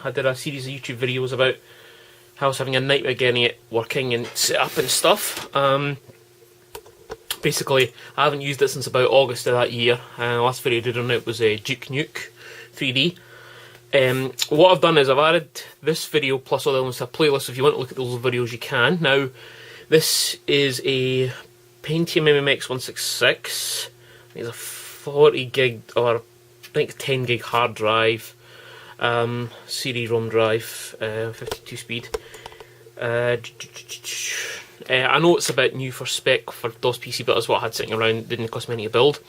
I did a series of YouTube videos about how I was having a nightmare getting it working and set up and stuff. Basically, I haven't used it since about August of that year. The last video I did on it was Duke Nuke 3D. What I've done is I've added this video plus other ones to a playlist. If you want to look at those videos, you can. Now, this is a Pentium MMX 166. It's a 40 gig or I think 10 gig hard drive. CD-ROM drive, 52 speed. I know it's a bit new for spec for DOS PC, but that's what I had sitting around. Didn't cost me any to build.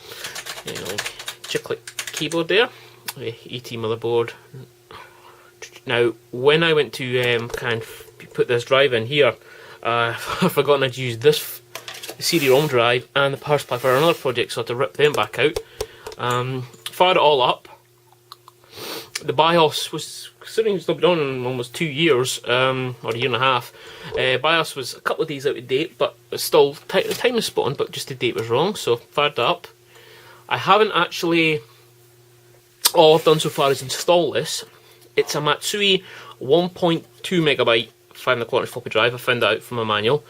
Chiclet keyboard there, AT motherboard. Now, when I went to kind of put this drive in here, I've forgotten I'd used this CD-ROM drive and the power supply for another project, so I had to rip them back out. Fired it all up. The BIOS was, considering it's not been on in almost 2 years, or a year and a half, BIOS was a couple of days out of date, but still, the time was spot on, but just the date was wrong, so fired it up. I haven't actually, all I've done so far is install this. It's a Matsui 1.2 megabyte 5.25 floppy drive. I found that out from a manual.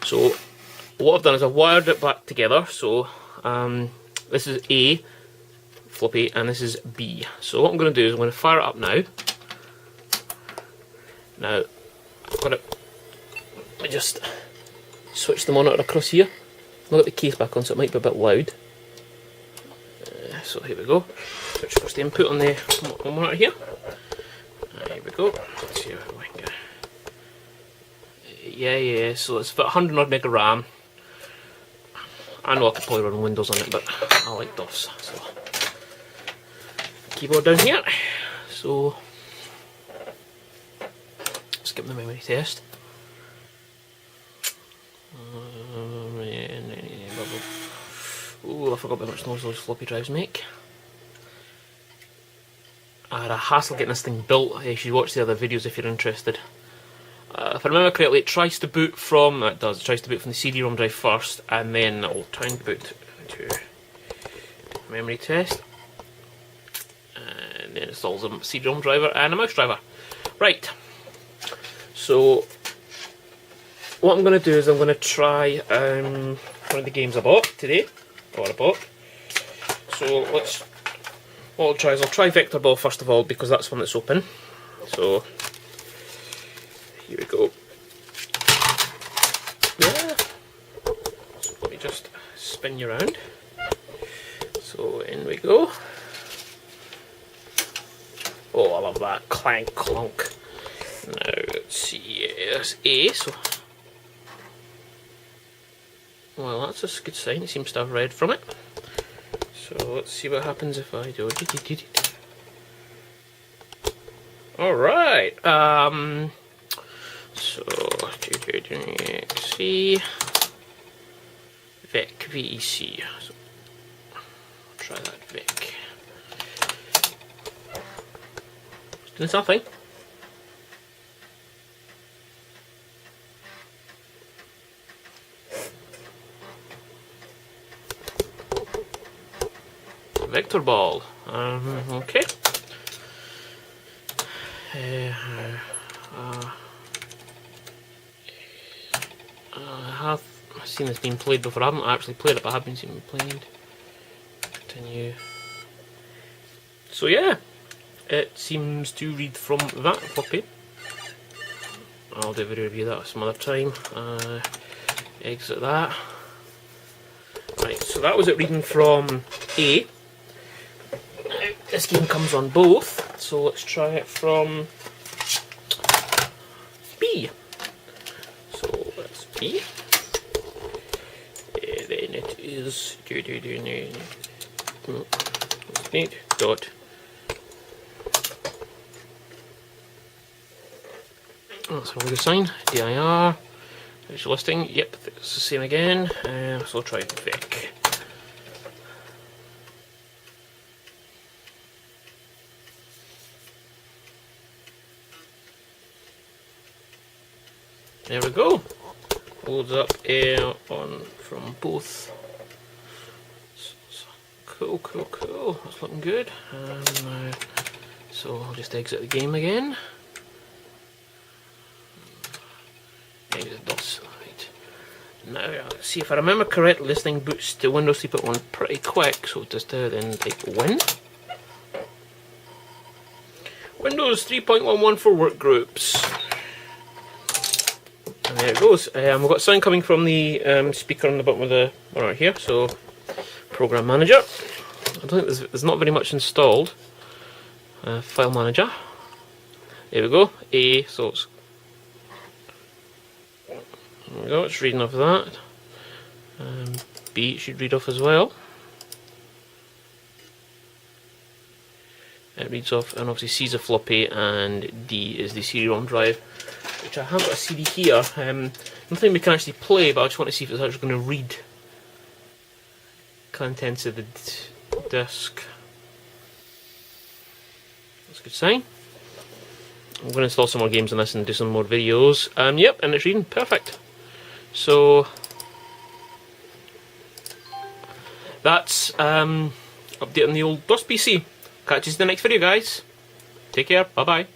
So, what I've done is I've wired it back together, so this is A floppy and this is B. So what I'm going to do is I'm going to fire it up now. Now, I've got it, I just switch the monitor across here. I've got the case back on so it might be a bit loud. So here we go. Switch across the input on the monitor here. Here we go. Let's see how we can go. Yeah, so it's about 100 odd meg of RAM. I know I could probably run Windows on it, but I like DOS. So keyboard down here. So skip the memory test. Oh, I forgot how much noise those floppy drives make. I had a hassle getting this thing built. You should watch the other videos if you're interested. If I remember correctly, it tries to boot from, it does, it tries to boot from the CD-ROM drive first, and then it will try and boot to memory test. And then installs a CD-ROM driver and a mouse driver. Right, so what I'm going to do is I'm going to try one of the games I bought today, So what I'll try is I'll try Vector Ball first of all, because that's one that's open. So here we go. Yeah. So let me just spin you around. So in we go. Oh, I love that clank clunk. Now let's see. There's A. So well, that's a good sign. It seems to have read from it. So let's see what happens if I do. Alright, so C VEC. So I'll try that VEC. It's doing something. Vector Ball. Okay. I have seen this being played before. I haven't actually played it, but I have been seeing it played. Continue. So yeah, it seems to read from that floppy. I'll do a video review of that some other time. Exit that. Right, so that was it reading from A. This game comes on both, so let's try it from B. So that's B. Then it is dot. That's a really good sign. DIR. There's your listing. Yep, it's the same again. So I'll try VEC. There we go. Loads up on from both. So, cool. That's looking good. So I'll just exit the game again. Exit DOS. Right. Now, let's see if I remember correctly, this thing boots to Windows 3.1 pretty quick, so just then type Win. Windows 3.11 for workgroups. And there it goes. We've got sound coming from the speaker on the bottom of the one right here, so Program Manager. I don't think there's not very much installed. File Manager. There we go. A, so it's, there we go, it's reading off of that. B, it should read off as well. It reads off, and obviously C is a floppy, and D is the CD-ROM drive, which I have got a CD here. Nothing we can actually play, but I just want to see if it's actually going to read contents of the disk. That's a good sign. I'm going to install some more games on this and do some more videos. Yep, and it's reading perfect. So that's updating the old DOS PC. Catch you in the next video, guys. Take care. Bye bye.